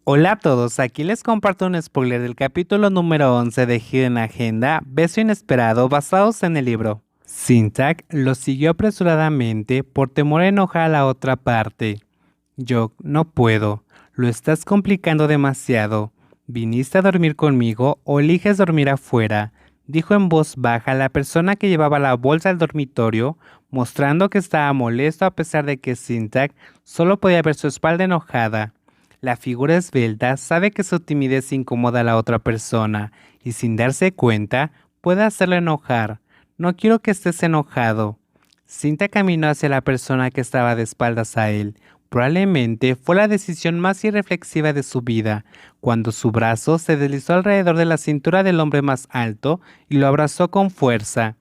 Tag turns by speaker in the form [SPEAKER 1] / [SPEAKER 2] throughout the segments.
[SPEAKER 1] Hola a todos, aquí les comparto un spoiler del capítulo número 11 de Hidden Agenda, Beso Inesperado, basados en el libro. Sintak lo siguió apresuradamente por temor a enojar a la otra parte. Yo no puedo, lo estás complicando demasiado. ¿Viniste a dormir conmigo o eliges dormir afuera?, dijo en voz baja la persona que llevaba la bolsa al dormitorio, mostrando que estaba molesto a pesar de que Sintak solo podía ver su espalda enojada. La figura esbelta sabe que su timidez incomoda a la otra persona y sin darse cuenta puede hacerlo enojar. No quiero que estés enojado. Cinta caminó hacia la persona que estaba de espaldas a él. Probablemente fue la decisión más irreflexiva de su vida, cuando su brazo se deslizó alrededor de la cintura del hombre más alto y lo abrazó con fuerza.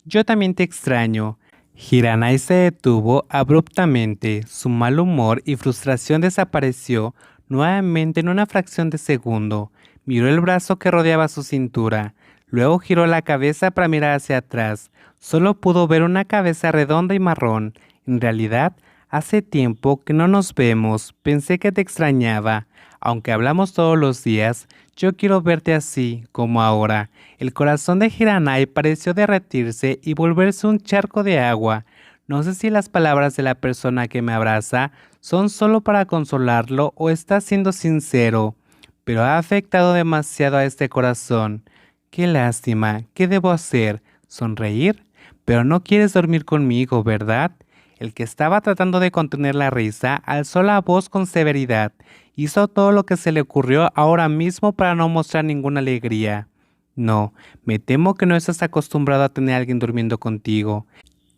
[SPEAKER 1] Yo también te extraño. Hiranai se detuvo abruptamente. Su mal humor y frustración desapareció nuevamente en una fracción de segundo. Miró el brazo que rodeaba su cintura. Luego giró la cabeza para mirar hacia atrás. Solo pudo ver una cabeza redonda y marrón. En realidad, hace tiempo que no nos vemos. Pensé que te extrañaba. Aunque hablamos todos los días, yo quiero verte así, como ahora. El corazón de Hiranai pareció derretirse y volverse un charco de agua. No sé si las palabras de la persona que me abraza son solo para consolarlo o está siendo sincero, pero ha afectado demasiado a este corazón. Qué lástima, ¿qué debo hacer? ¿Sonreír? Pero no quieres dormir conmigo, ¿verdad? El que estaba tratando de contener la risa alzó la voz con severidad. Hizo todo lo que se le ocurrió ahora mismo para no mostrar ninguna alegría. No, me temo que no estás acostumbrado a tener a alguien durmiendo contigo.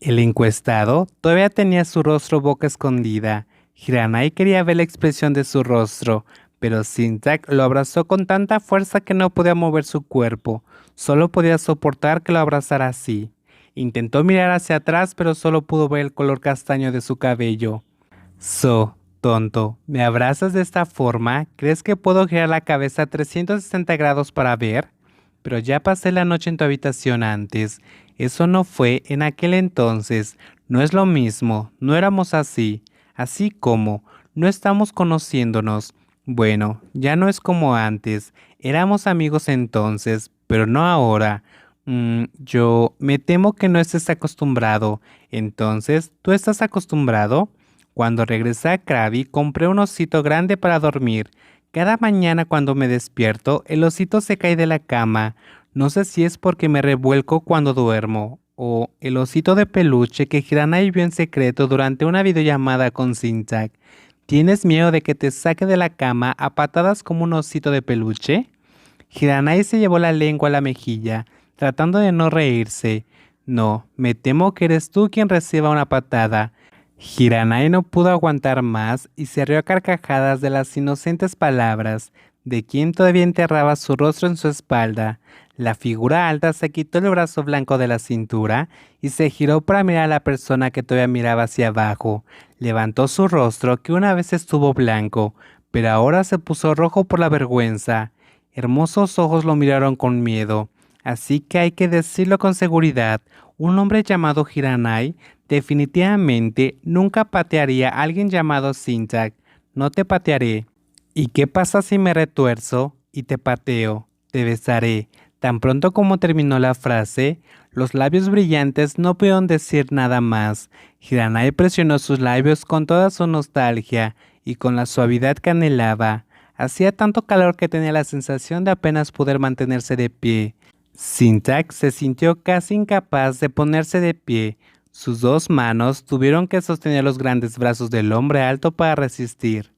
[SPEAKER 1] El encuestado todavía tenía su rostro boca escondida. Hiranai quería ver la expresión de su rostro, pero Sintak lo abrazó con tanta fuerza que no podía mover su cuerpo. Solo podía soportar que lo abrazara así. Intentó mirar hacia atrás, pero solo pudo ver el color castaño de su cabello. Tonto, ¿me abrazas de esta forma? ¿Crees que puedo girar la cabeza a 360 grados para ver? Pero ya pasé la noche en tu habitación antes. Eso no fue en aquel entonces. No es lo mismo. No éramos así. Así como no estamos conociéndonos. Bueno, ya no es como antes. Éramos amigos entonces, pero no ahora. Yo me temo que no estés acostumbrado. Entonces, ¿tú estás acostumbrado? Cuando regresé a Krabi, compré un osito grande para dormir. Cada mañana cuando me despierto, el osito se cae de la cama. No sé si es porque me revuelco cuando duermo, o el osito de peluche que Hiranai vio en secreto durante una videollamada con Sintak. ¿Tienes miedo de que te saque de la cama a patadas como un osito de peluche? Hiranai se llevó la lengua a la mejilla, tratando de no reírse. No, me temo que eres tú quien reciba una patada. Hiranai no pudo aguantar más y se rió a carcajadas de las inocentes palabras de quien todavía enterraba su rostro en su espalda. La figura alta se quitó el brazo blanco de la cintura y se giró para mirar a la persona que todavía miraba hacia abajo. Levantó su rostro, que una vez estuvo blanco, pero ahora se puso rojo por la vergüenza. Hermosos ojos lo miraron con miedo. Así que hay que decirlo con seguridad, un hombre llamado Hiranai definitivamente nunca patearía a alguien llamado Sintak. No te patearé. ¿Y qué pasa si me retuerzo y te pateo? Te besaré. Tan pronto como terminó la frase, los labios brillantes no pudieron decir nada más. Hiranai presionó sus labios con toda su nostalgia y con la suavidad que anhelaba. Hacía tanto calor que tenía la sensación de apenas poder mantenerse de pie. Sintak se sintió casi incapaz de ponerse de pie. Sus dos manos tuvieron que sostener los grandes brazos del hombre alto para resistir.